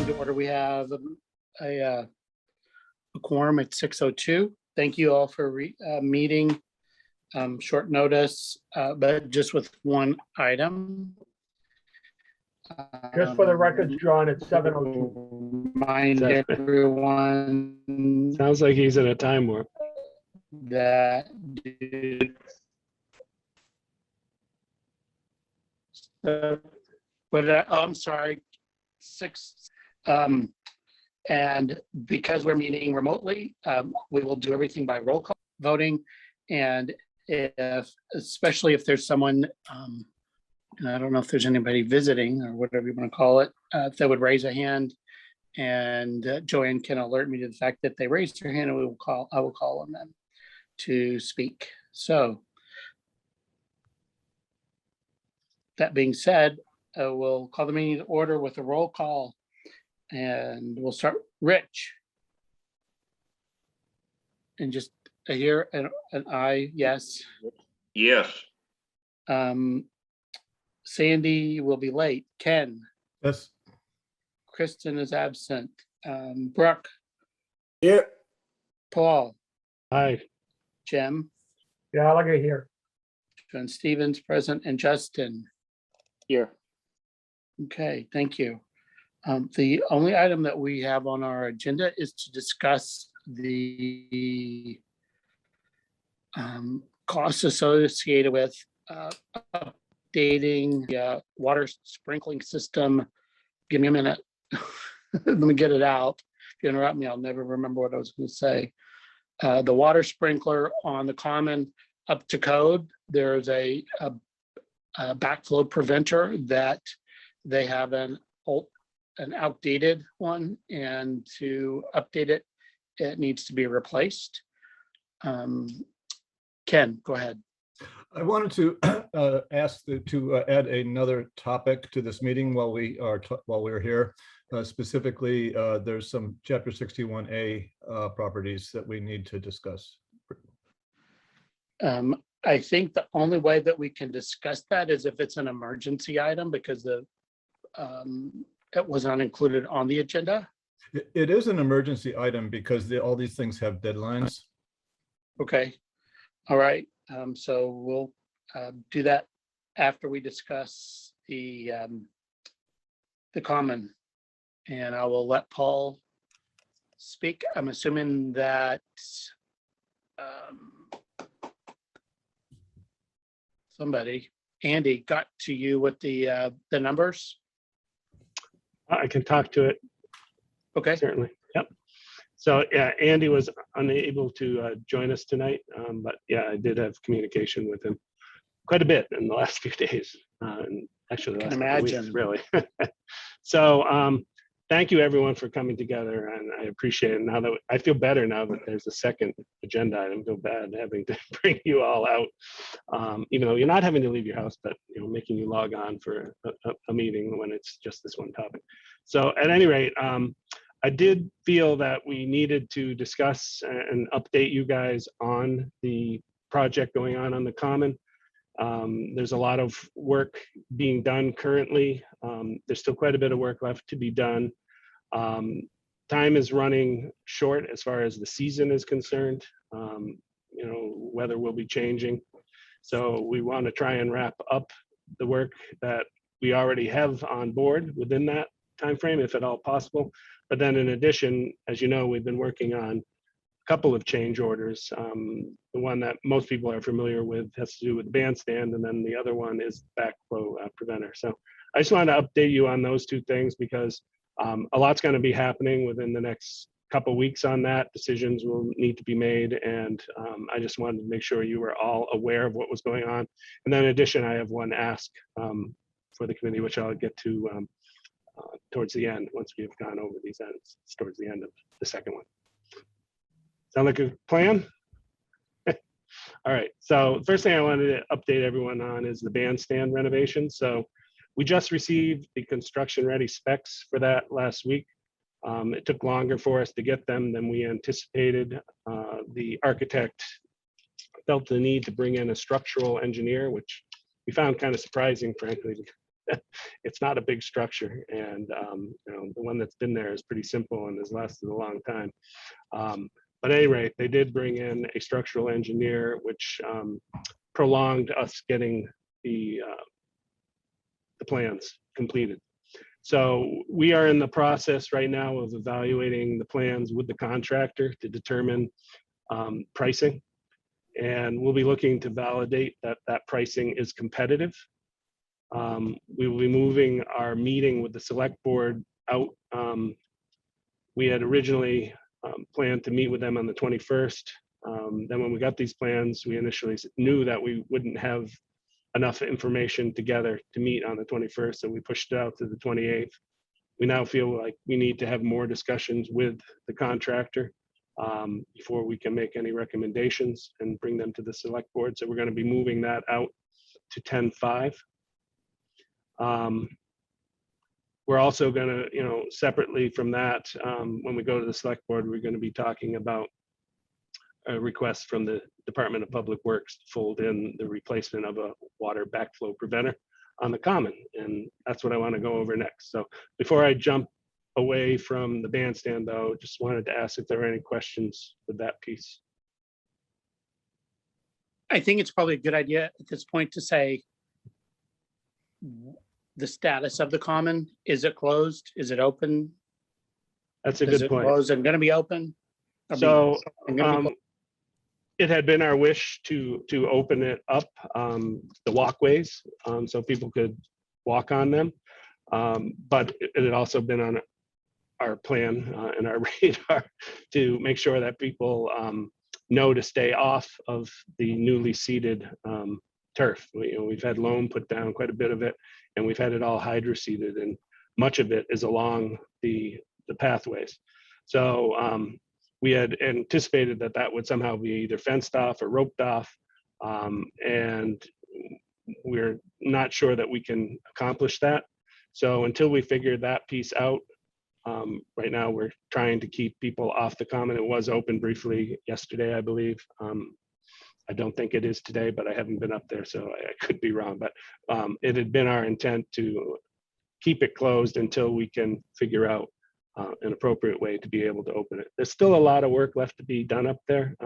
meeting to order. We have a quorum at 6:02. Thank you all for meeting short notice, but just with one item. Just for the record, John, it's 7:02. Remind everyone Sounds like he's in a time warp. that I'm sorry, 6. And because we're meeting remotely, we will do everything by roll call voting. And especially if there's someone, and I don't know if there's anybody visiting or whatever you want to call it, if they would raise a hand, and Joanne can alert me to the fact that they raised their hand, and I will call on them to speak. So that being said, we'll call the meeting to order with a roll call, and we'll start. Rich. And just a here and an I, yes. Yes. Sandy will be late. Ken. Yes. Kristen is absent. Brooke. Here. Paul. Hi. Jim. Yeah, I like it here. John Stevens present, and Justin. Here. Okay, thank you. The only item that we have on our agenda is to discuss the costs associated with updating the water sprinkling system. Give me a minute. Let me get it out. If you interrupt me, I'll never remember what I was going to say. The water sprinkler on the common up to code. There's a backflow preventer that they have an outdated one, and to update it, it needs to be replaced. Ken, go ahead. I wanted to ask to add another topic to this meeting while we're here. Specifically, there's some Chapter 61A properties that we need to discuss. I think the only way that we can discuss that is if it's an emergency item, because it was not included on the agenda. It is an emergency item because all these things have deadlines. Okay, all right. So we'll do that after we discuss the common, and I will let Paul speak. I'm assuming that somebody, Andy, got to you with the numbers. I can talk to it. Okay. Certainly. Yep. So yeah, Andy was unable to join us tonight, but yeah, I did have communication with him quite a bit in the last few days, and actually the last couple weeks, really. So thank you everyone for coming together, and I appreciate it. Now that I feel better now that there's a second agenda item. I feel bad having to bring you all out, even though you're not having to leave your house, but making you log on for a meeting when it's just this one topic. So at any rate, I did feel that we needed to discuss and update you guys on the project going on the common. There's a lot of work being done currently. There's still quite a bit of work left to be done. Time is running short as far as the season is concerned. Weather will be changing. So we want to try and wrap up the work that we already have on board within that time frame, if at all possible. But then in addition, as you know, we've been working on a couple of change orders. The one that most people are familiar with has to do with Bandstand, and then the other one is Backflow preventer. So I just wanted to update you on those two things because a lot's going to be happening within the next couple of weeks on that. Decisions will need to be made, and I just wanted to make sure you were all aware of what was going on. And then in addition, I have one ask for the committee, which I'll get to towards the end, once we've gone over these ends, towards the end of the second one. Sound like a plan? All right, so first thing I wanted to update everyone on is the bandstand renovation. So we just received the construction ready specs for that last week. It took longer for us to get them than we anticipated. The architect felt the need to bring in a structural engineer, which we found kind of surprising, frankly, it's not a big structure, and the one that's been there is pretty simple and has lasted a long time. But at any rate, they did bring in a structural engineer, which prolonged us getting the plans completed. So we are in the process right now of evaluating the plans with the contractor to determine pricing. And we'll be looking to validate that that pricing is competitive. We will be moving our meeting with the select board out. We had originally planned to meet with them on the 21st. Then when we got these plans, we initially knew that we wouldn't have enough information together to meet on the 21st, so we pushed it out to the 28th. We now feel like we need to have more discussions with the contractor before we can make any recommendations and bring them to the select board. So we're going to be moving that out to 10/5. We're also going to, separately from that, when we go to the select board, we're going to be talking about a request from the Department of Public Works to fold in the replacement of a water backflow preventer on the common. And that's what I want to go over next. So before I jump away from the bandstand, though, just wanted to ask if there are any questions with that piece. I think it's probably a good idea at this point to say the status of the common. Is it closed? Is it open? That's a Is good it point. closed and going to be open? So gonna be it had been our wish to open it up, the walkways, so people could walk on them. But it had also been on our plan and our radar to make sure that people know to stay off of the newly seeded turf. We've had loam put down, quite a bit of it, and we've had it all hydro-seeded, and much of it is along the pathways. So we had anticipated that that would somehow be either fenced off or roped off, and we're not sure that we can accomplish that. So until we figure that piece out, right now we're trying to keep people off the common. It was open briefly yesterday, I believe. I don't think it is today, but I haven't been up there, so I could be wrong. But it had been our intent to keep it closed until we can figure out an appropriate way to be able to open it. There's still a lot of work left to be done up there.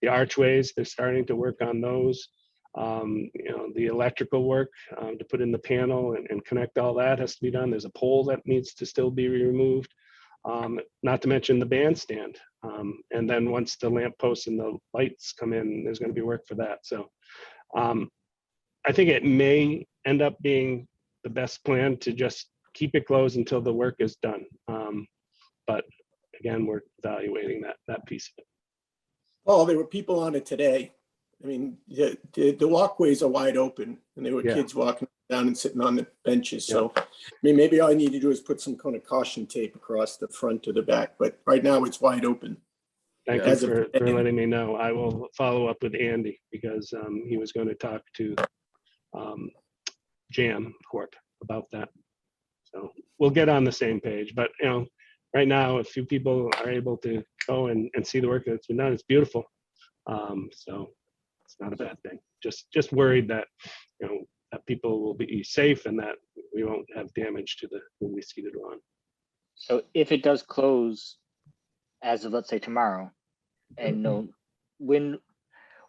The archways, they're starting to work on those. The electrical work to put in the panel and connect all that has to be done. There's a pole that needs to still be removed. Not to mention the bandstand. And then once the lamp posts and the lights come in, there's going to be work for that. So I think it may end up being the best plan to just keep it closed until the work is done. But again, we're evaluating that piece of it. Oh, there were people on it today. I mean, the walkways are wide open, and there were kids walking down and sitting on the benches. So, I mean, maybe all I need to do is put some kind of caution tape across the front or the back. But right now, it's wide open. Thank you for letting me know. I will follow up with Andy because he was going to talk to Jam Corp about that. So we'll get on the same page. But right now, if few people are able to go and see the work that's been done, it's beautiful. So it's not a bad thing. Just worried that that people will be safe and that we won't have damage to the newly seeded lawn. So if it does close as of, let's say, tomorrow, and when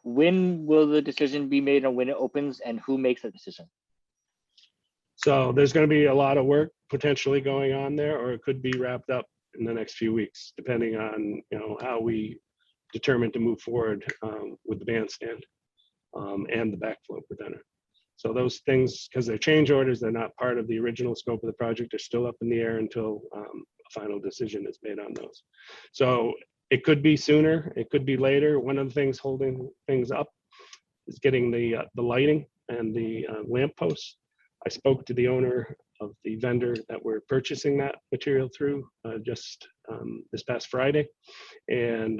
will the decision be made on when it opens and who makes the decision? So there's going to be a lot of work potentially going on there, or it could be wrapped up in the next few weeks, depending on how we determine to move forward with the bandstand and the backflow preventer. So those things, because they're change orders, they're not part of the original scope of the project, are still up in the air until a final decision is made on those. So it could be sooner, it could be later. One of the things holding things up is getting the lighting and the lamp posts. I spoke to the owner of the vendor that we're purchasing that material through just this past Friday. And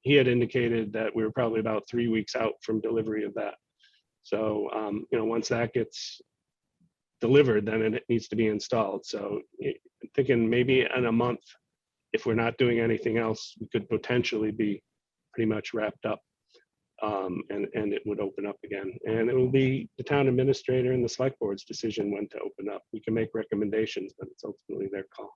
he had indicated that we were probably about 3 weeks out from delivery of that. So, once that gets delivered, then it needs to be installed. So I'm thinking maybe in a month, if we're not doing anything else, we could potentially be pretty much wrapped up. and it would open up again. And it will be the town administrator and the select board's decision when to open up. We can make recommendations, but it's ultimately their call.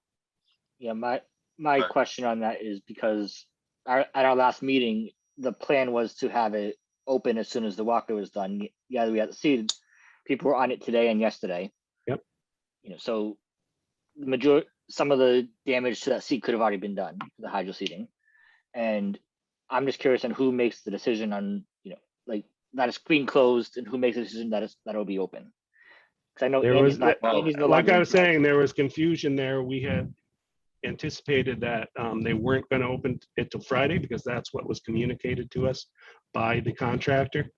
Yeah, my question on that is because at our last meeting, the plan was to have it open as soon as the walkway was done. Yeah, we had to see people were on it today and yesterday. Yep. You know, so the some of the damage to that seat could have already been done, the hydro seating. And I'm just curious on who makes the decision on, you know, like that is screen closed and who makes the decision that that'll be open. Because I know There Andy's was, Andy's no like longer I in was charge. saying, there was confusion there. We had anticipated that they weren't going to open it till Friday because that's what was communicated to us by the contractor.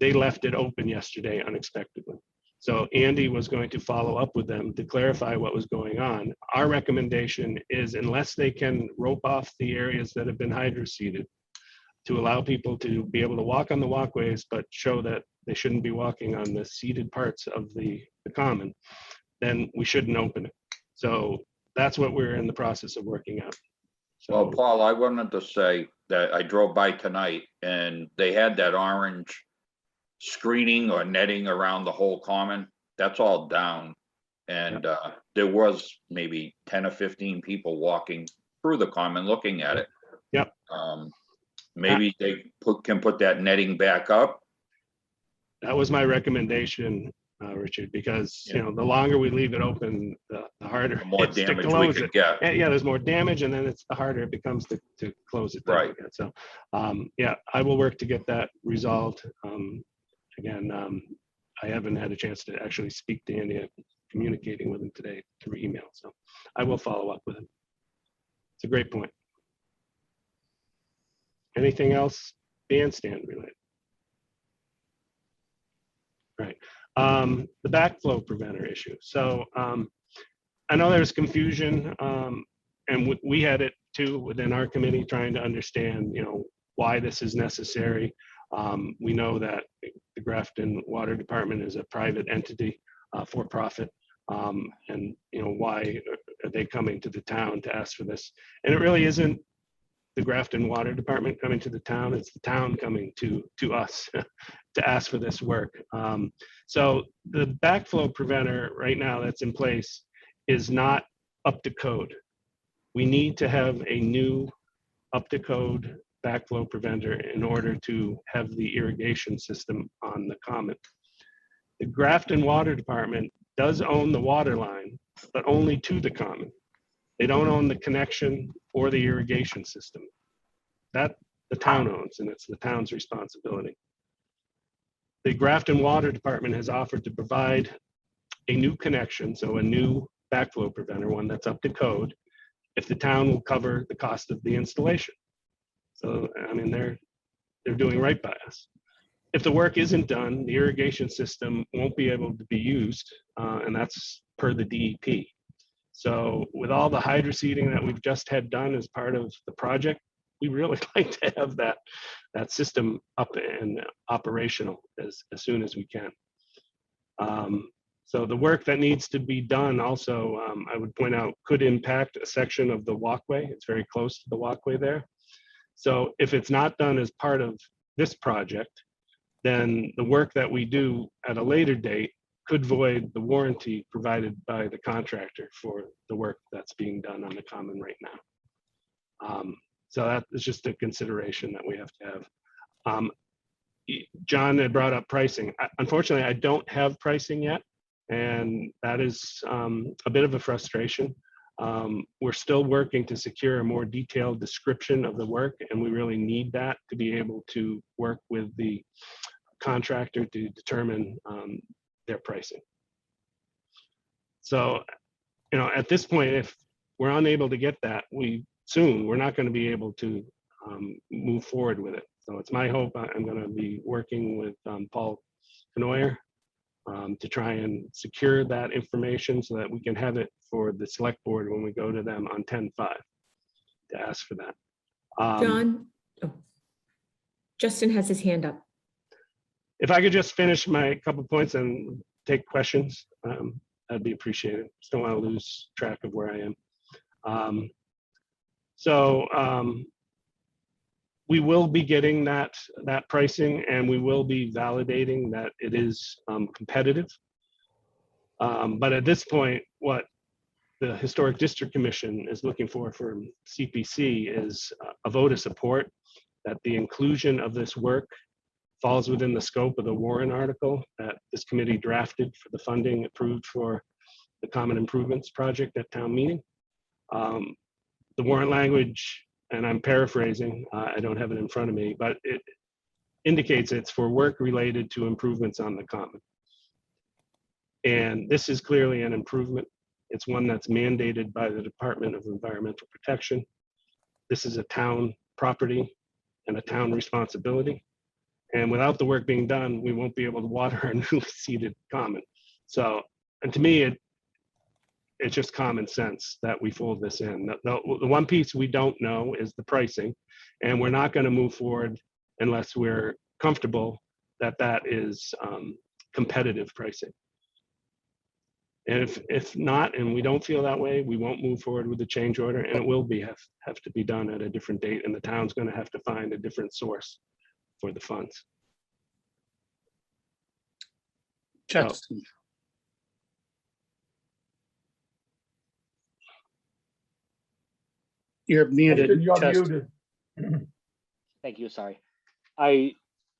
They left it open yesterday unexpectedly. So Andy was going to follow up with them to clarify what was going on. Our recommendation is unless they can rope off the areas that have been hydro seeded to allow people to be able to walk on the walkways, but show that they shouldn't be walking on the seeded parts of the common, then we shouldn't open it. So that's what we're in the process of working out. So, Well, Paul, I wanted to say that I drove by tonight and they had that orange screening or netting around the whole common. That's all down. And there was maybe 10 or 15 people walking through the common looking at it. Yep. Maybe they can put that netting back up. that was my recommendation, Richard, because you know the longer we leave it open, the harder The more it's to damage we close could it. get. And, yeah, there's more damage, and then it's the harder it becomes to close it down Right. again. So, yeah, I will work to get that resolved. Again, I haven't had a chance to actually speak to Andy. I'm communicating with him today through email, so I will follow up with him. It's a great point. Anything else bandstand related? Right. The backflow preventer issue. So I know there's confusion, and we had it too within our committee trying to understand, you know, why this is necessary. We know that the Grafton Water Department is a private entity for profit, and you know, why are they coming to the town to ask for this? And it really isn't the Grafton Water Department coming to the town, it's the town coming to us to ask for this work. So the backflow preventer right now that's in place is not up to code. We need to have a new up to code backflow preventer in order to have the irrigation system on the common. The Grafton Water Department does own the water line, but only to the common. They don't own the connection or the irrigation system. That the town owns, and it's the town's responsibility. The Grafton Water Department has offered to provide a new connection, so a new backflow preventer, one that's up to code, if the town will cover the cost of the installation. So, I mean, they're doing right by us. If the work isn't done, the irrigation system won't be able to be used, and that's per the DEP. So with all the hydro seeding that we've just had done as part of the project, we really like to have that system up and operational as soon as we can. So the work that needs to be done also, I would point out, could impact a section of the walkway. It's very close to the walkway there. So if it's not done as part of this project, then the work that we do at a later date could void the warranty provided by the contractor for the work that's being done on the common right now. So that is just a consideration that we have to have. John had brought up pricing. Unfortunately, I don't have pricing yet, and that is a bit of a frustration. We're still working to secure a more detailed description of the work, and we really need that to be able to work with the contractor to determine their pricing. So, you know, at this point, if we're unable to get that, we're not going to be able to move forward with it. So it's my hope I'm going to be working with Paul Canoyer to try and secure that information so that we can have it for the select board when we go to them on 10/5 to ask for that. John, Justin has his hand up. If I could just finish my couple points and take questions, that'd be appreciated. Just don't want to lose track of where I am. we will be getting that pricing, and we will be validating that it is competitive. But at this point, what the Historic District Commission is looking for CPC is a vote of support that the inclusion of this work falls within the scope of the warrant article that this committee drafted for the funding approved for the Common Improvements Project at town meeting. The warrant language, and I'm paraphrasing, I don't have it in front of me, but it indicates it's for work related to improvements on the common. And this is clearly an improvement. It's one that's mandated by the Department of Environmental Protection. This is a town property and a town responsibility. And without the work being done, we won't be able to water our newly seeded common. So, and to me, it's just common sense that we fold this in. The one piece we don't know is the pricing, and we're not going to move forward unless we're comfortable that that is competitive pricing. And if not, and we don't feel that way, we won't move forward with the change order, and it will have to be done at a different date, and the town's going to have to find a different source for the funds. Justin. You're muted. You're Justin. muted. Thank you, sorry. I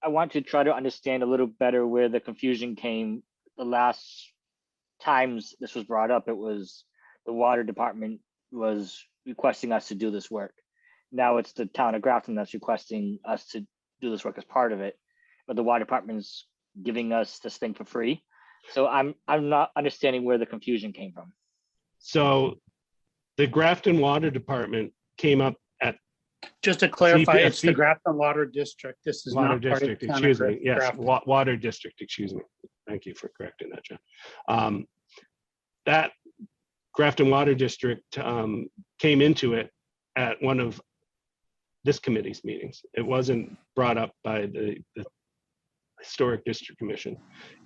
want to try to understand a little better where the confusion came. The last times this was brought up, it was the water department was requesting us to do this work. Now it's the town of Grafton that's requesting us to do this work as part of it, but the water department's giving us this thing for free. So I'm not understanding where the confusion came from. So the Grafton Water Department came up at Just to clarify, it's the CPC Grafton Water District. This is Water not part of District, the town of excuse me. Yes, Grafton. Water District, excuse me. Thank you for correcting that, John. That Grafton Water District came into it at one of this committee's meetings. It wasn't brought up by the Historic District Commission.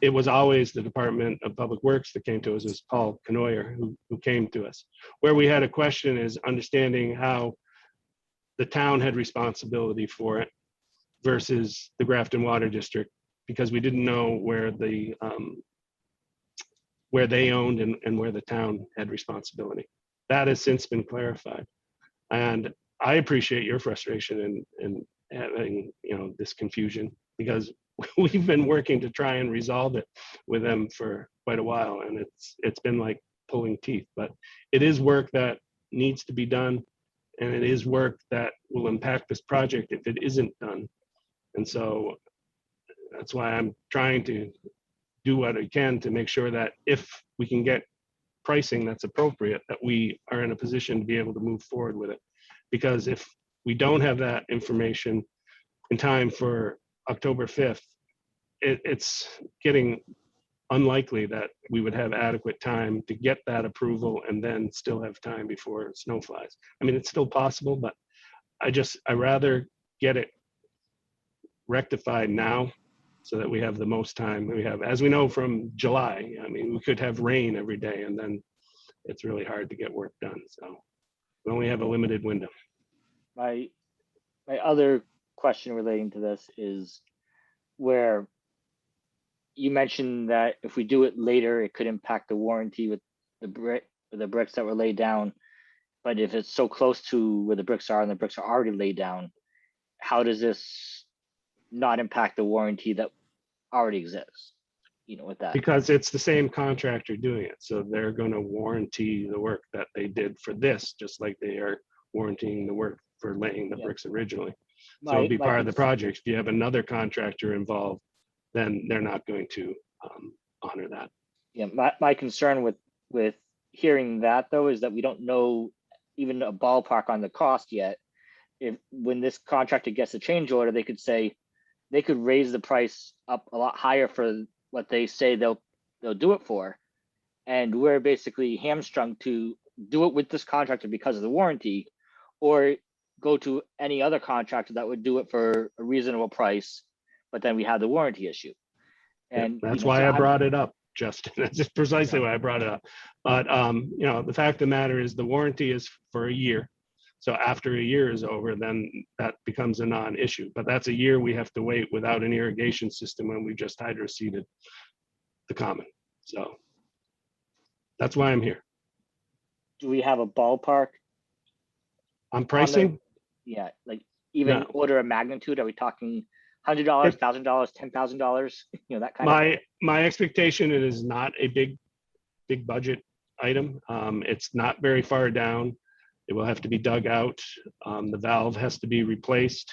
It was always the Department of Public Works that came to us. It was Paul Canoyer who came to us. Where we had a question is understanding how the town had responsibility for it versus the Grafton Water District, because we didn't know where they owned and where the town had responsibility. That has since been clarified. And I appreciate your frustration in having, this confusion, because we've been working to try and resolve it with them for quite a while, and it's been like pulling teeth. But it is work that needs to be done, and it is work that will impact this project if it isn't done. And so that's why I'm trying to do what I can to make sure that if we can get pricing that's appropriate, that we are in a position to be able to move forward with it. Because if we don't have that information in time for October 5th, it's getting unlikely that we would have adequate time to get that approval and then still have time before snow flies. I mean, it's still possible, but I rather get it rectified now so that we have the most time we have. As we know from July, I mean, we could have rain every day, and then it's really hard to get work done. So we only have a limited window. My other question relating to this is where you mentioned that if we do it later, it could impact the warranty with the bricks that were laid down. But if it's so close to where the bricks are and the bricks are already laid down, how does this not impact the warranty that already exists, with that? Because it's the same contractor doing it. So they're going to warranty the work that they did for this, just like they are warranting the work for laying the bricks originally. So it'll be part of the project. If you have another contractor involved, then they're not going to honor that. Yeah, my concern with hearing that, though, is that we don't know even a ballpark on the cost yet. When this contractor gets a change order, they could raise the price up a lot higher for what they say they'll do it for, and we're basically hamstrung to do it with this contractor because of the warranty, or go to any other contractor that would do it for a reasonable price, but then we have the warranty issue. And that's why I brought it up, Justin. That's just precisely why I brought it up. But the fact of the matter is the warranty is for a year. So after a year is over, then that becomes a non-issue. But that's a year we have to wait without an irrigation system when we just hydroseeded the common. So that's why I'm here. Do we have a ballpark? On pricing, Yeah, like even No. order of magnitude? Are we talking $100, $1,000, $10,000? You know, that kind of. my expectation, it is not a big budget item. It's not very far down. It will have to be dug out. The valve has to be replaced.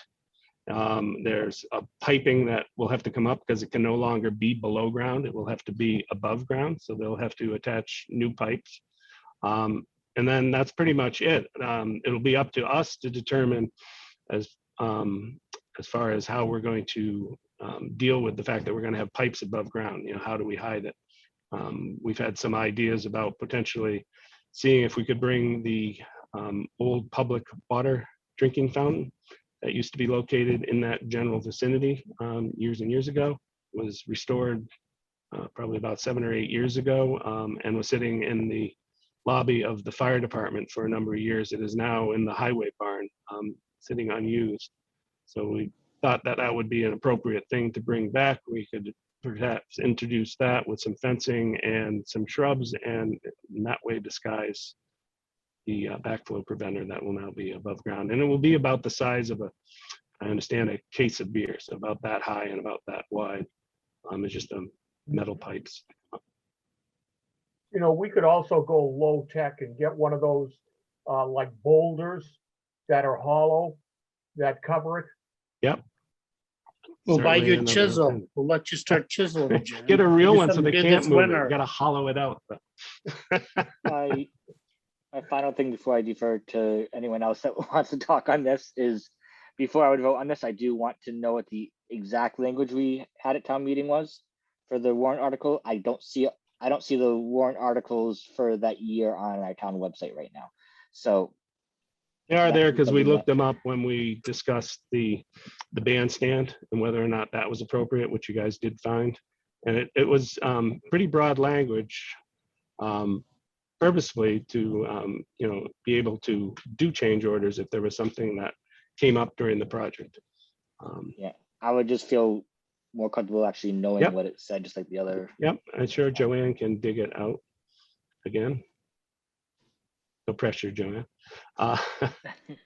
There's a piping that will have to come up because it can no longer be below ground. It will have to be above ground. So they'll have to attach new pipes. And then that's pretty much it. It'll be up to us to determine as far as how we're going to deal with the fact that we're going to have pipes above ground. You know, how do we hide it? We've had some ideas about potentially seeing if we could bring the old public water drinking fountain that used to be located in that general vicinity years and years ago. It was restored probably about 7 or 8 years ago and was sitting in the lobby of the fire department for a number of years. It is now in the highway barn, sitting unused. So we thought that that would be an appropriate thing to bring back. We could perhaps introduce that with some fencing and some shrubs, and in that way disguise the backflow preventer that will now be above ground. And it will be about the size of I understand, a case of beer. So about that high and about that wide. It's just metal pipes. You know, we could also go low tech and get one of those like boulders that are hollow that cover it. Yep. We'll buy Certainly you a another chisel. thing. We'll let you start chiseling. Jen. Get a real Do one so some they good can't this move it. winter. You gotta hollow it out. My final thing before I defer to anyone else that wants to talk on this is, before I would vote on this, I do want to know what the exact language we had at town meeting was for the warrant article. I don't see the warrant articles for that year on our town website right now. So They are there because we something looked them up when we discussed the bandstand and whether or not that was appropriate, which you guys did find. And it was pretty broad language, purposefully to be able to do change orders if there was something that came up during the project. yeah, I would just feel more comfortable actually knowing Yep. what it said, just like the other. Yep, I'm sure Joanne can dig it out again. No pressure, Joanne. Haven't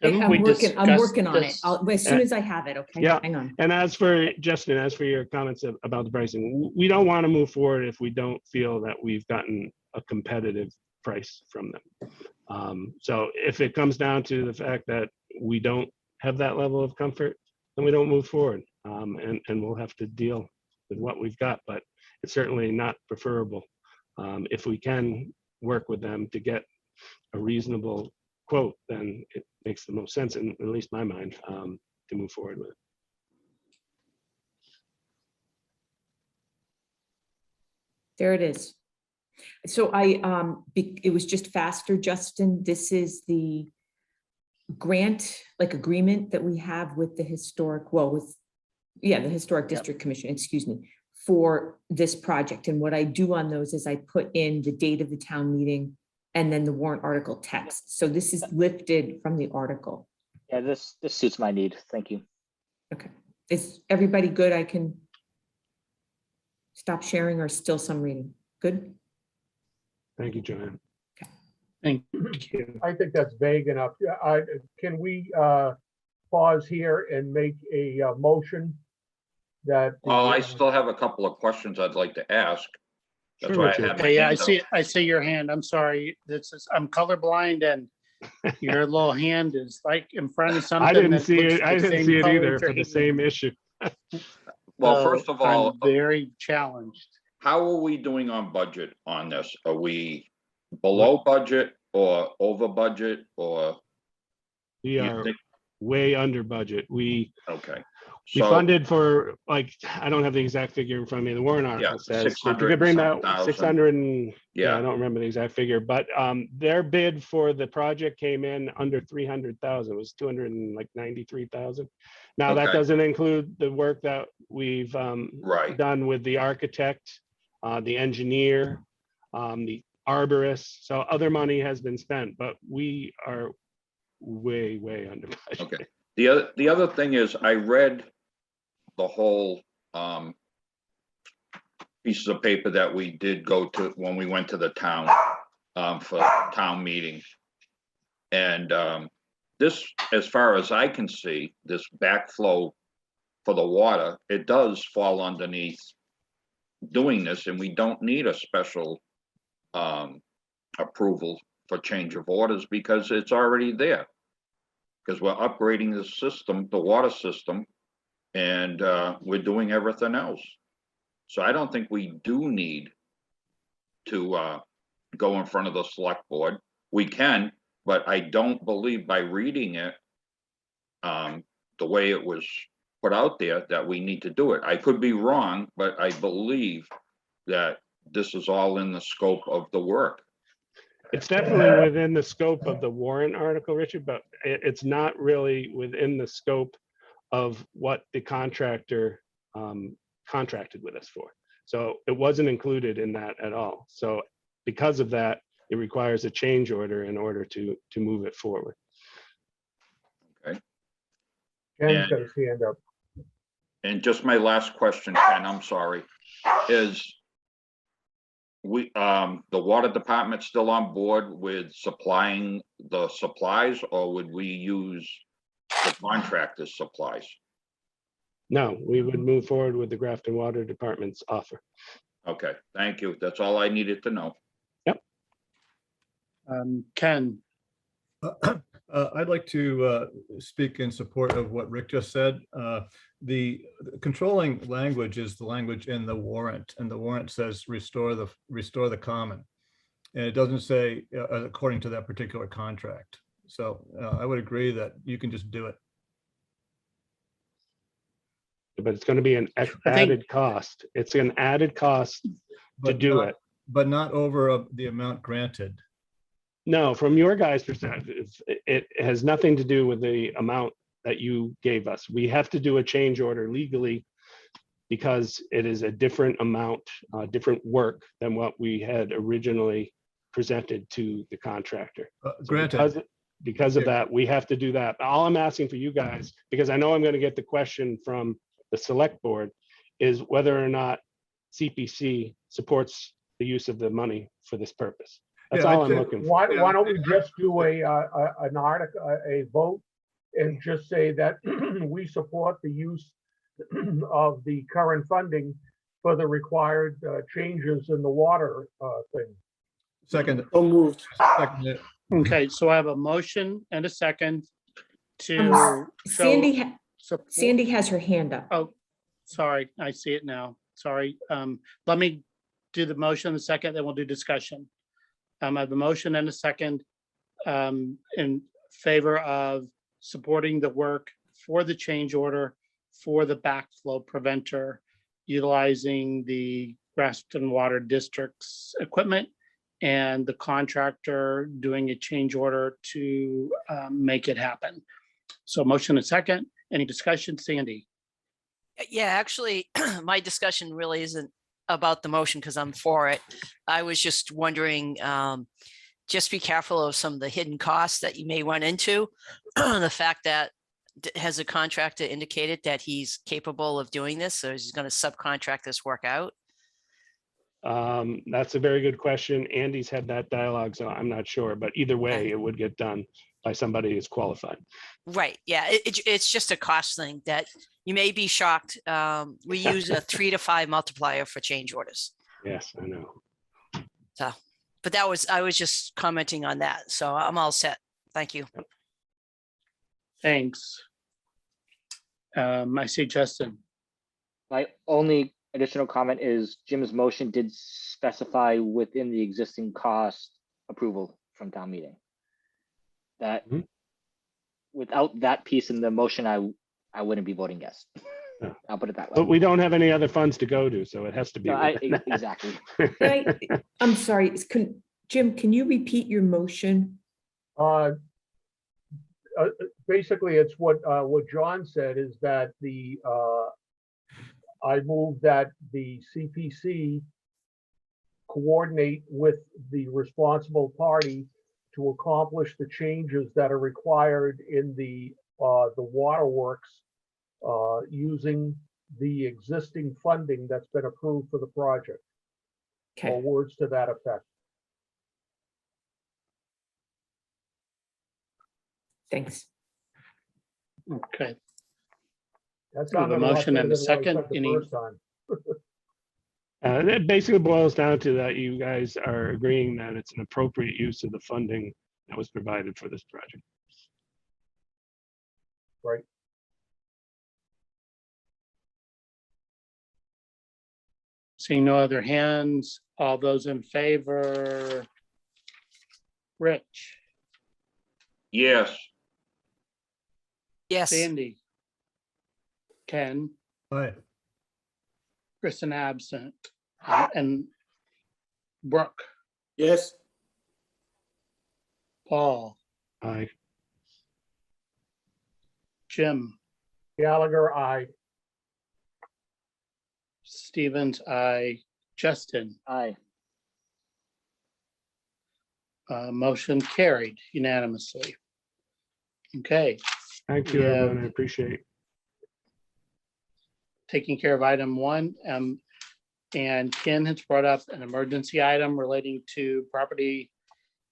I'm we working discussed on it. this? As soon as I have it, okay? Yeah. Hang on. And as for Justin, as for your comments about the pricing, we don't want to move forward if we don't feel that we've gotten a competitive price from them. So if it comes down to the fact that we don't have that level of comfort, then we don't move forward, and we'll have to deal with what we've got. But it's certainly not preferable if we can work with them to get a reasonable quote, then it makes the most sense, in at least my mind, to move forward with it. There it is. So it was just faster, Justin. This is the grant, like agreement that we have with the historic, the Historic District Commission, excuse me, for this project. And what I do on those is I put in the date of the town meeting and then the warrant article text. So this is lifted from the article. Yeah, this suits my need. Thank you. Okay. Is everybody good? I can stop sharing or still some reading. Good? Thank you, Joanne. Thank you. I think that's vague enough. Yeah, can we pause here and make a motion that? Well, I still have a couple of questions I'd like to ask. That's Sure, why I Richard. had my Hey, yeah, hand up. I see your hand. I'm sorry. I'm colorblind and your little hand is like in front of something. I didn't that see looks it. I the didn't same see it color either as your for the hand. same issue. Well, So first of all, I'm very challenged. how are we doing on budget on this? Are we below budget or over budget or? We you are think- way under budget. We Okay. We So, funded for, like, I don't have the exact figure in front of me. The warrant article says, if you 600 could bring and that some 600 and, yeah, I yeah, don't remember the exact figure, but their bid for the project came in under 300,000. It was 293,000. Now, that Okay. doesn't include the work that we've right. done with the architect, the engineer, the arborist. So other money has been spent, but we are way, way under budget. Okay. The other thing is I read the whole pieces of paper that we did go to when we went to the town for town meeting. And this, as far as I can see, this backflow for the water, it does fall underneath doing this, and we don't need a special approval for change of orders because it's already there. Because we're upgrading the system, the water system, and we're doing everything else. So I don't think we do need to go in front of the select board. We can, but I don't believe by reading it the way it was put out there that we need to do it. I could be wrong, but I believe that this is all in the scope of the work. It's definitely within the scope of the warrant article, Richard, but it's not really within the scope of what the contractor contracted with us for. So it wasn't included in that at all. So because of that, it requires a change order in order to move it forward. Okay. Ken's got his hand up. And just my last question, Ken, I'm sorry, is we, the water department still on board with supplying the supplies, or would we use the contractor's supplies? No, we would move forward with the Grafton Water Department's offer. Okay, thank you. That's all I needed to know. Ken, I'd like to speak in support of what Rick just said. The controlling language is the language in the warrant, and the warrant says restore the common. And it doesn't say according to that particular contract. So I would agree that you can just do it. But it's going to be an added cost. It's an added cost to do it. But not over the amount granted. No, from your guys' perspective, it has nothing to do with the amount that you gave us. We have to do a change order legally because it is a different amount, different work than what we had originally presented to the contractor. Granted. Because of that, we have to do that. All I'm asking for you guys, because I know I'm going to get the question from the select board, is whether or not CPC supports the use of the money for this purpose. That's all I'm looking for. Why don't we just do an article, a vote, and just say that we support the use of the current funding for the required changes in the water thing. Second. So moved. Second. okay, so I have a motion and a second to Sandy, show support. Sandy has her hand up. Oh, sorry, I see it now. Sorry. Let me do the motion in a second, then we'll do discussion. I have a motion and a second in favor of supporting the work for the change order for the backflow preventer, utilizing the Grafton Water District's equipment and the contractor doing a change order to make it happen. So motion and second. Any discussion, Sandy? Yeah, actually, my discussion really isn't about the motion because I'm for it. I was just wondering, just be careful of some of the hidden costs that you may run into. The fact that has the contractor indicated that he's capable of doing this, or is he going to subcontract this work out? That's a very good question. Andy's had that dialogue, so I'm not sure, but either way, it would get done by somebody who's qualified. Right. Yeah. It's just a cost thing that you may be shocked. We use a 3 to 5 multiplier for change orders. Yes, I know. So, but I was just commenting on that. So I'm all set. Thank you. Thanks. I see Justin. My only additional comment is Jim's motion did specify within the existing cost approval from town meeting. That without that piece in the motion, I wouldn't be voting yes. No. I'll put it that way. But we don't have any other funds to go to, so it has to be. No, within that. exactly. I'm sorry, Jim, can you repeat your motion? Basically, it's what John said is that I move that the CPC coordinate with the responsible party to accomplish the changes that are required in the waterworks using the existing funding that's been approved for the project, or Okay, words to that effect. thanks. Okay, That We have a sounded a lot motion better and a than what I second. said the Any- first time. That basically boils down to that you guys are agreeing that it's an appropriate use of the funding that was provided for this project. Right. seeing no other hands, all those in favor? Rich, Yes, Yes, Sandy, Ken, Aye. Kristen absent, and Brooke, Yes, Paul, Aye. Jim, Gallagher, aye. Stevens, I, Justin, Aye. motion carried unanimously. Okay, Thank you, We have- everyone. I appreciate it. taking care of item one, and Ken has brought up an emergency item relating to property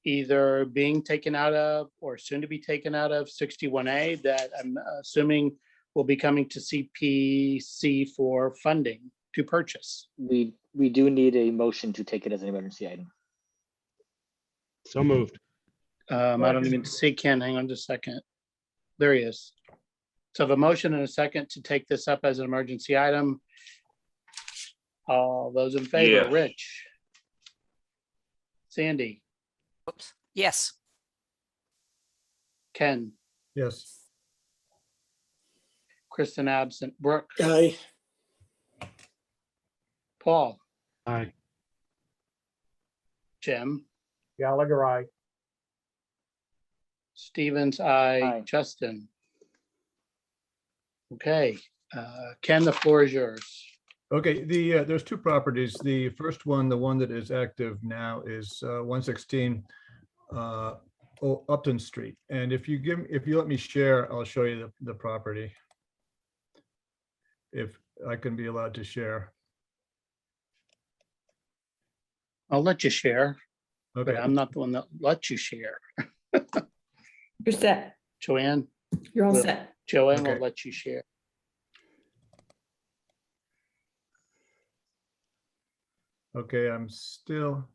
either being taken out of or soon to be taken out of 61A that I'm assuming will be coming to CPC for funding to purchase. We do need a motion to take it as an emergency item. So moved. I don't even see Ken. Hang on just a second. There he is. So I have a motion and a second to take this up as an emergency item. All those in favor, Yes. Rich, Sandy, whoops, yes, Ken, Yes. Kristen absent, Brooke, aye. Paul, Aye. Jim, Gallagher, aye. Stevens, Aye. Justin. Okay, Ken, the floor is yours. Okay, there's two properties. The first one, the one that is active now is 116 Upton Street. And if you let me share, I'll show you the property. If I can be allowed to share. I'll let you share, but Okay, I'm not the one that lets you share. You're set. Joanne, You're all Well- set. Joanne will Okay. let you share. okay, I'm still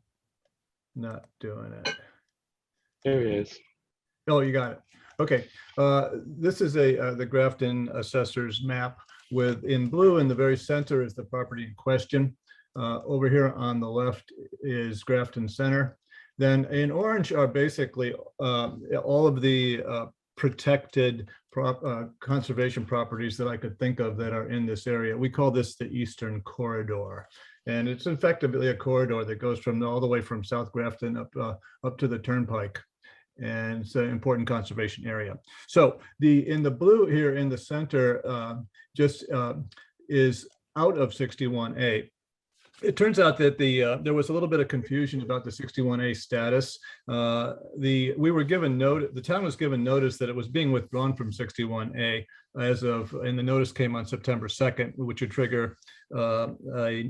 not doing it. There he is. Oh, you got it. Okay, this is the Grafton Assessors Map with, in blue in the very center is the property in question. Over here on the left is Grafton Center. Then in orange are basically all of the protected conservation properties that I could think of that are in this area. We call this the Eastern Corridor. And it's effectively a corridor that goes from all the way from South Grafton up to the Turnpike. And it's an important conservation area. So in the blue here in the center is out of 61A. It turns out that there was a little bit of confusion about the 61A status. We were given notice, the town was given notice that it was being withdrawn from 61A and the notice came on September 2nd, which would trigger I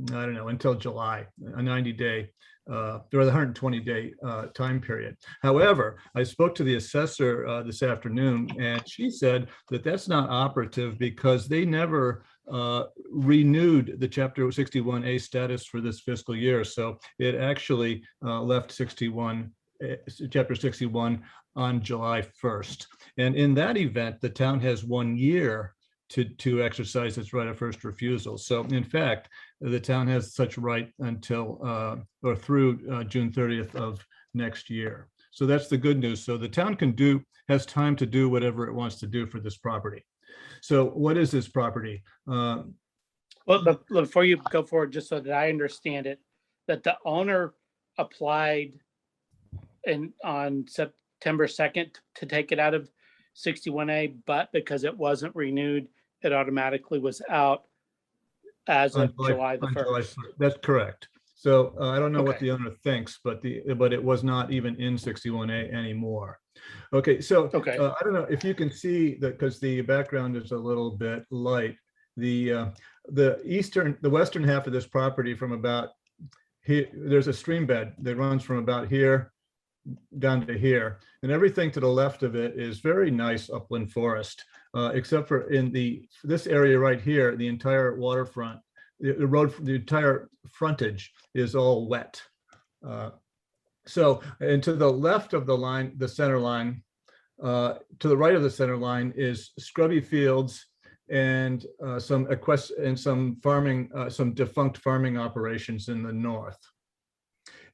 don't know, until July, a 90-day or the 120-day time period. However, I spoke to the assessor this afternoon, and she said that that's not operative because they never renewed the Chapter 61A status for this fiscal year. So it actually left Chapter 61 on July 1st. And in that event, the town has 1 year to exercise its right of first refusal. So in fact, the town has such right until or through June 30th of next year. So that's the good news. So the town has time to do whatever it wants to do for this property. So what is this property? Well, but before you go forward, just so that I understand it, that the owner applied on September 2nd to take it out of 61A, but because it wasn't renewed, it automatically was out as of July the 1st. That's correct. So I don't know what Okay. the owner thinks, but it was not even in 61A anymore. Okay, so Okay. I don't know if you can see that, because the background is a little bit light. The western half of this property from about here, there's a stream bed that runs from about here down to here, and everything to the left of it is very nice upland forest, except for in this area right here, the entire waterfront, the entire frontage is all wet. And to the left of the line, the center line, to the right of the center line is scrubby fields and some farming, some defunct farming operations in the north.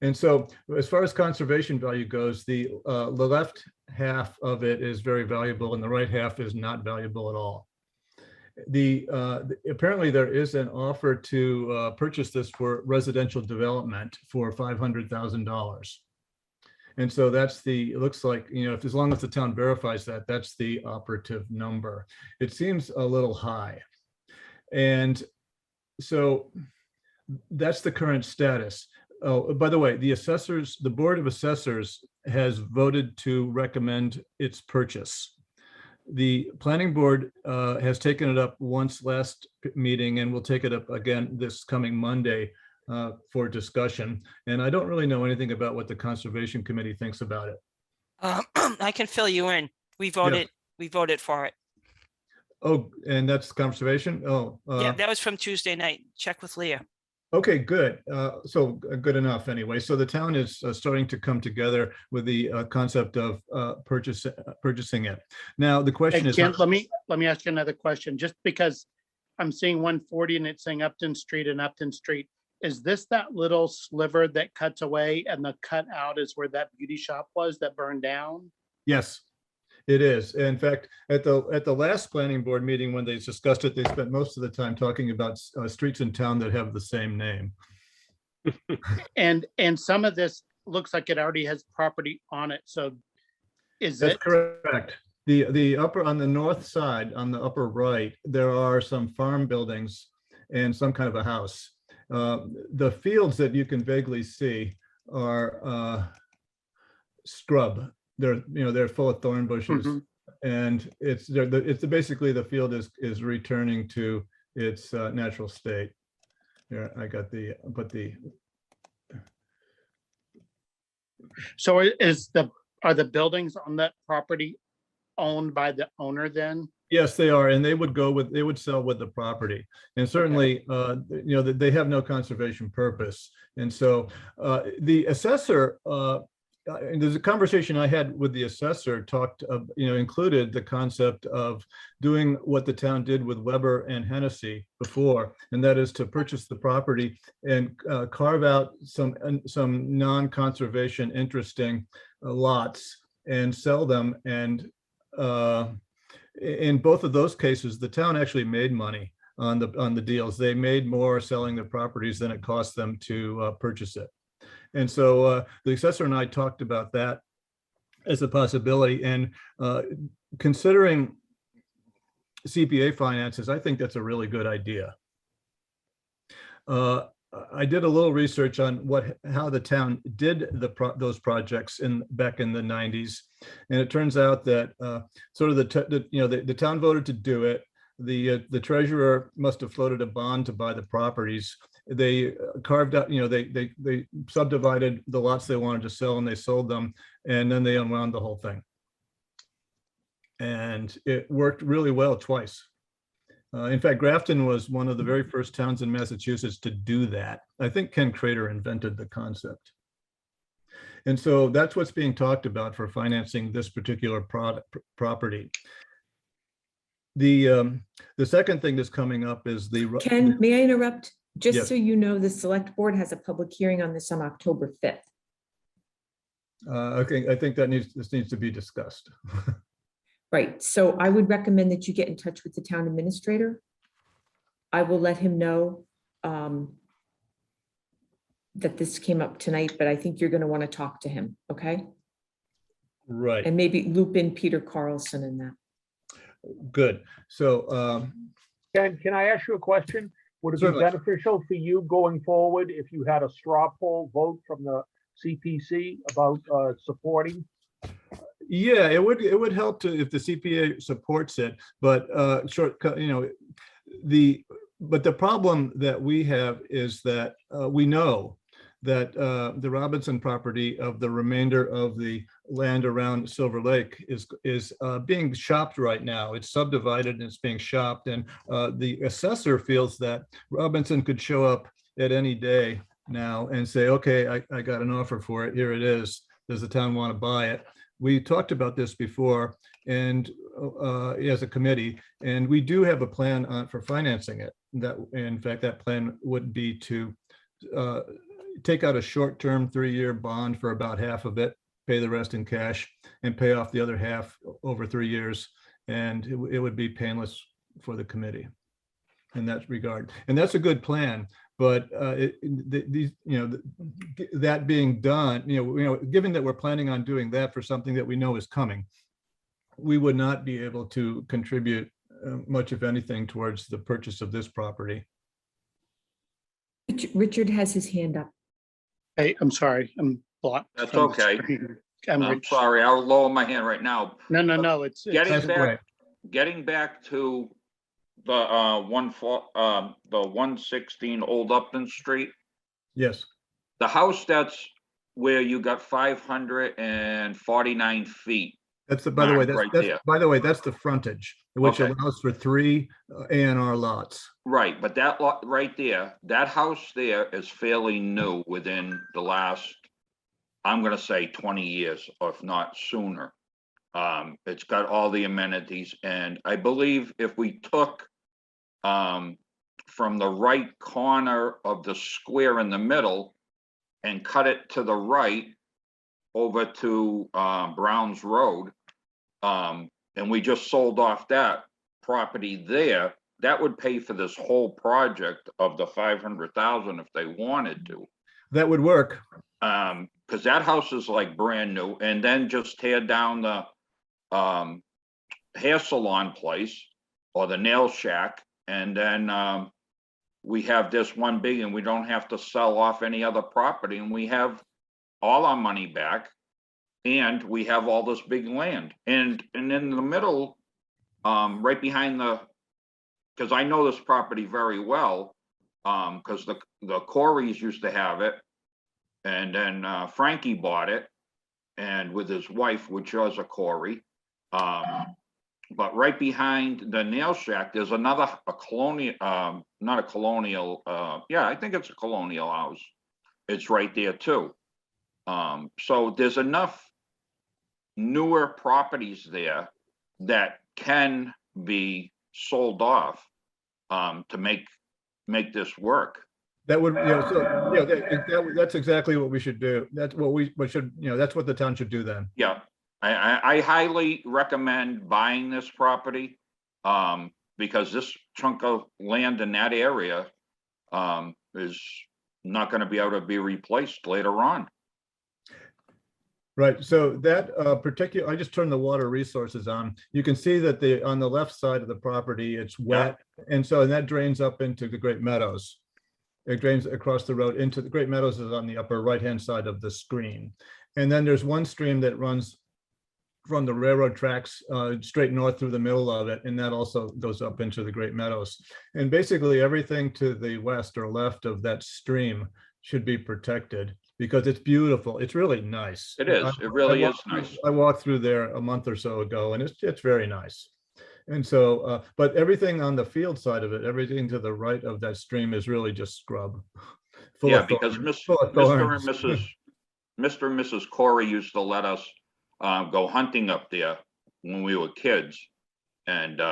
And so as far as conservation value goes, the left half of it is very valuable and the right half is not valuable at all. Apparently there is an offer to purchase this for residential development for $500,000. And so it looks like, as long as the town verifies that, that's the operative number. It seems a little high. And so that's the current status. Oh, by the way, the Board of Assessors has voted to recommend its purchase. The planning board has taken it up once last meeting and will take it up again this coming Monday for discussion. And I don't really know anything about what the Conservation Committee thinks about it. I can fill you in. We voted for it. Oh, and that's conservation? Oh. Yeah, that was from Tuesday night. Check with Leah. Okay, good. So good enough anyway. So the town is starting to come together with the concept of purchasing it. Now, the question is. Kent, let me ask you another question, just because I'm seeing 140 and it's saying Upton Street and Upton Street. Is this that little sliver that cuts away and the cutout is where that beauty shop was that burned down? Yes, it is. In fact, at the last planning board meeting, when they discussed it, they spent most of the time talking about streets in town that have the same name. And some of this looks like it already has property on it. So is That's it correct. The upper, on the north side, on the upper right, there are some farm buildings and some kind of a house. The fields that you can vaguely see are scrub. They're full of thorn bushes, and it's basically the field is returning to its natural state. Here, I got So are the buildings on that property owned by the owner then? Yes, they are, and they would sell with the property, and certainly, they have no conservation purpose, and so the assessor. There's a conversation I had with the assessor included the concept of doing what the town did with Weber and Hennessy before, and that is to purchase the property and carve out some non-conservation interesting lots and sell them. And in both of those cases, the town actually made money on the deals. They made more selling the properties than it cost them to purchase it. And so the assessor and I talked about that as a possibility, and considering CPA finances, I think that's a really good idea. I did a little research on how the town did those projects back in the 90s, and it turns out that sort of the town voted to do it. The treasurer must have floated a bond to buy the properties. They carved out, they subdivided the lots they wanted to sell and they sold them, and then they unwound the whole thing. And it worked really well twice. In fact, Grafton was one of the very first towns in Massachusetts to do that. I think Ken Crater invented the concept. And so that's what's being talked about for financing this particular property. The second thing that's coming up is Ken, may I interrupt? Just Yes. so you know, the select board has a public hearing on this on October 5th. Okay, I think this needs to be discussed. Right, so I would recommend that you get in touch with the town administrator. I will let him know that this came up tonight, but I think you're going to want to talk to him, okay? Right. And maybe loop in Peter Carlson in that. Good. So Can I ask you a question? Would it be Certainly. beneficial for you going forward if you had a straw poll vote from the CPC about supporting? Yeah, it would help to if the CPA supports it, but shortcut, but the problem that we have is that we know that the Robinson property of the remainder of the land around Silver Lake is being shopped right now. It's subdivided and it's being shopped, and the assessor feels that Robinson could show up at any day now and say, okay, I got an offer for it. Here it is. Does the town want to buy it? We talked about this before, and as a committee, and we do have a plan for financing it. That, in fact, that plan would be to take out a short-term 3-year bond for about half of it, pay the rest in cash, and pay off the other half over 3 years, and it would be painless for the committee in that regard. And that's a good plan. But that being done, given that we're planning on doing that for something that we know is coming, we would not be able to contribute much, if anything, towards the purchase of this property. Richard has his hand up. Hey, I'm sorry, I'm blocked. That's from the okay. screen. I'm sorry, I'll lower my hand right now. No, it's Getting back to the 116 Old Upton Street, Yes. the house that's where you got 549 feet. That's the, by the way, Right that's there. by the way, that's the frontage, which Okay. allows for 3 A&R lots. Right, but that lot right there, that house there is fairly new within the last, I'm gonna say 20 years, or if not sooner. It's got all the amenities, and I believe if we took from the right corner of the square in the middle and cut it to the right over to Browns Road, and we just sold off that property there, that would pay for this whole project of the 500,000 if they wanted to. That would work. Because that house is like brand new, and then just tear down the hair salon place or the nail shack, and then we have this one big, and we don't have to sell off any other property, and we have all our money back, and we have all this big land. And in the middle, right behind because I know this property very well, because the Coreys used to have it, and then Frankie bought it, and with his wife, which was a Corey. But right behind the nail shack, there's another, not a colonial, yeah, I think it's a colonial house. It's right there too. So there's enough newer properties there that can be sold off to make this work. That would, that's exactly what we should do. That's what we should, that's what the town should do then. Yeah. I highly recommend buying this property because this chunk of land in that area is not going to be able to be replaced later on. Right. So that particular, I just turned the water resources on. You can see that on the left side of the property, it's wet. Yeah. And that drains up into the Great Meadows. It drains across the road into the Great Meadows is on the upper right-hand side of the screen. And then there's one stream that runs from the railroad tracks straight north through the middle of it, and that also goes up into the Great Meadows. And basically everything to the west or left of that stream should be protected because it's beautiful. It's really nice. It is. It really is nice. I walked through there a month or so ago, and it's very nice. And so, but everything on the field side of it, everything to the right of that stream is really just scrub. Yeah, because Mr. and Mrs. Corey used to let us go hunting up there when we were kids, and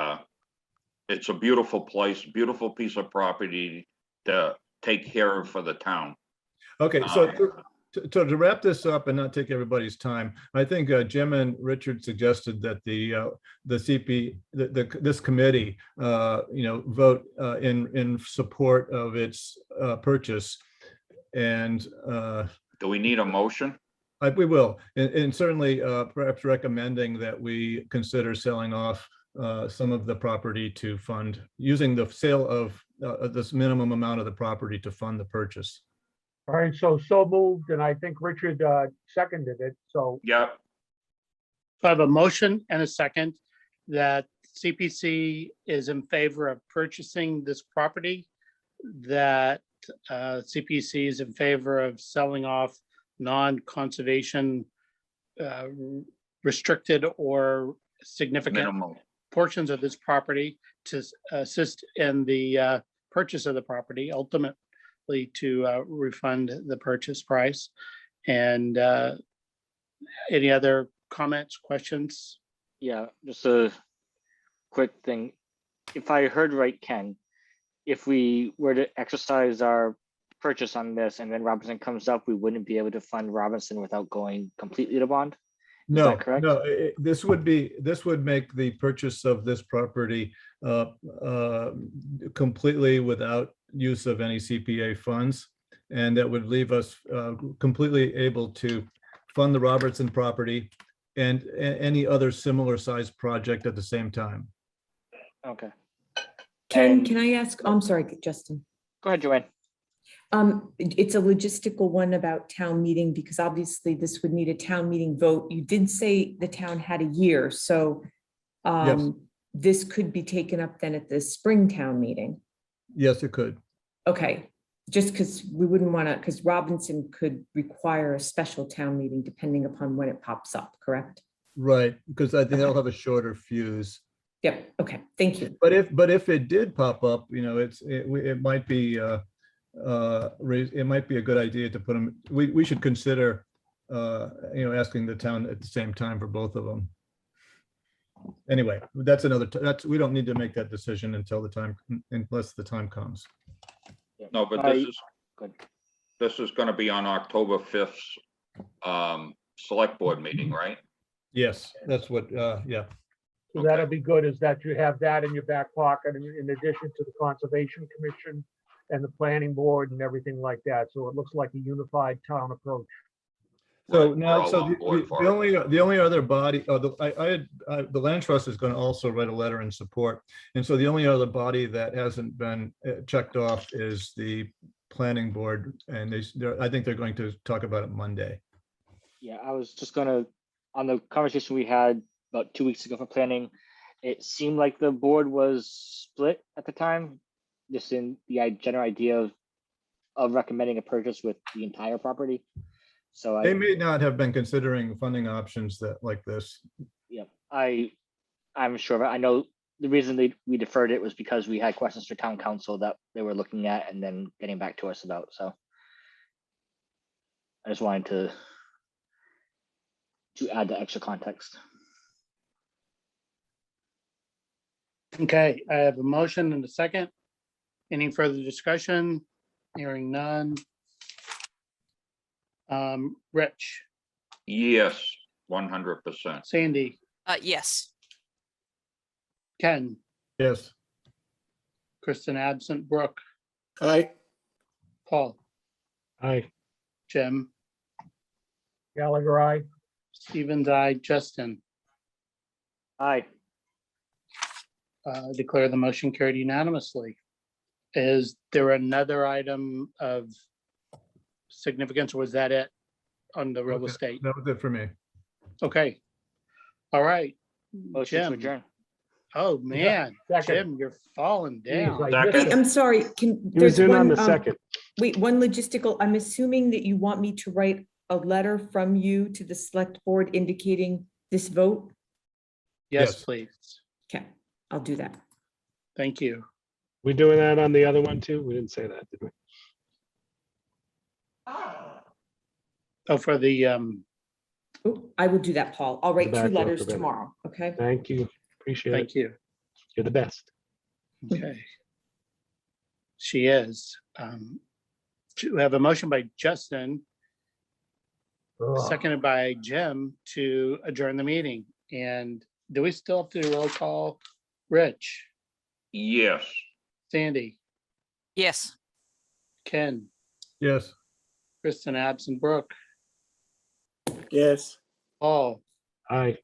it's a beautiful place, beautiful piece of property to take care of for the town. Okay, so to wrap this up and not take everybody's time, I think Jim and Richard suggested that this committee vote in support of its purchase. And do we need a motion? We will, and certainly perhaps recommending that we consider selling off some of the property to fund using the sale of this minimum amount of the property to fund the purchase. All right, so moved, and I think Richard seconded it, so Yep, I have a motion and a second that CPC is in favor of purchasing this property, that CPC is in favor of selling off non-conservation restricted or significant minimal. portions of this property to assist in the purchase of the property, ultimately to refund the purchase price. And any other comments, questions? Yeah, just a quick thing. If I heard right, Ken, if we were to exercise our purchase on this and then Robinson comes up, we wouldn't be able to fund Robinson without going completely to bond? No, that correct? no, this would make the purchase of this property completely without use of any CPA funds. And that would leave us completely able to fund the Robertson property and any other similar sized project at the same time. Okay, Ken, can I ask, I'm sorry, Justin. go ahead, Joanne. It's a logistical one about town meeting, because obviously this would need a town meeting vote. You did say the town had a year, so this could be taken up then at the spring town meeting. Yes, it could. Okay, just because we wouldn't want to, because Robinson could require a special town meeting depending upon when it pops up, correct? Right, because I think they'll have a shorter fuse. Yep, okay, thank you. But if it did pop up, you know, it might be it might be a good idea to put them. We should consider you know, asking the town at the same time for both of them. Anyway, that's we don't need to make that decision until the time, unless the time comes. No, but Good. this is gonna be on October 5th, select board meeting, right? Yes, that's what, yeah. so that'll be good, is that you have that in your back pocket in addition to the Conservation Commission and the Planning Board and everything like that. So it looks like a unified town approach. So We're now, all so on board for the only other body, the Land Trust is going to also write a letter in support. And so the only other body that hasn't been checked off is the Planning Board. And I think they're going to talk about it Monday. Yeah, I was just gonna, on the conversation we had about 2 weeks ago for planning, it seemed like the board was split at the time, just in the general idea of recommending a purchase with the entire property. So They may not have been considering funding options like this. yeah, I'm sure, but I know the reason we deferred it was because we had questions for town council that they were looking at and then getting back to us about, so. I just wanted to add the extra context. Okay, I have a motion and a second. Any further discussion? Hearing none. Rich, Yes, 100%. Sandy, Yes. Ken, Yes, Kristen absent, Brooke, Aye, Paul, Aye. Jim, Gallagher, aye. Stevens, I, Justin. Aye. Declare the motion carried unanimously. Is there another item of significance, or was that it on the real estate? that was it for me. Okay. All right. Motion to Jim. adjourn. Oh, man, Second. Jim, you're falling Jeez, down. I Second. missed Wait, it. I'm sorry, He was there's in on one, the second. wait, one logistical, I'm assuming that you want me to write a letter from you to the select board indicating this vote? Yes, Yes. please. Okay, I'll do that. Thank you. We doing that on the other one too? We didn't say that, did we? Oh, for the, Oh, I will do that, Paul. I'll write two background letters for better. tomorrow, okay? Thank you. Appreciate it. thank you. You're the best. Okay. She is. We have a motion by Justin, Ugh. seconded by Jim to adjourn the meeting. And do we still have to do roll call? Rich, Yes. Sandy, Yes. Ken, Yes. Kristen absent, Brooke, yes. Paul, Aye.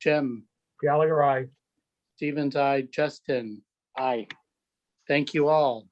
Jim, Gallagher, aye. Stevens, I, Justin. Aye. Thank you all.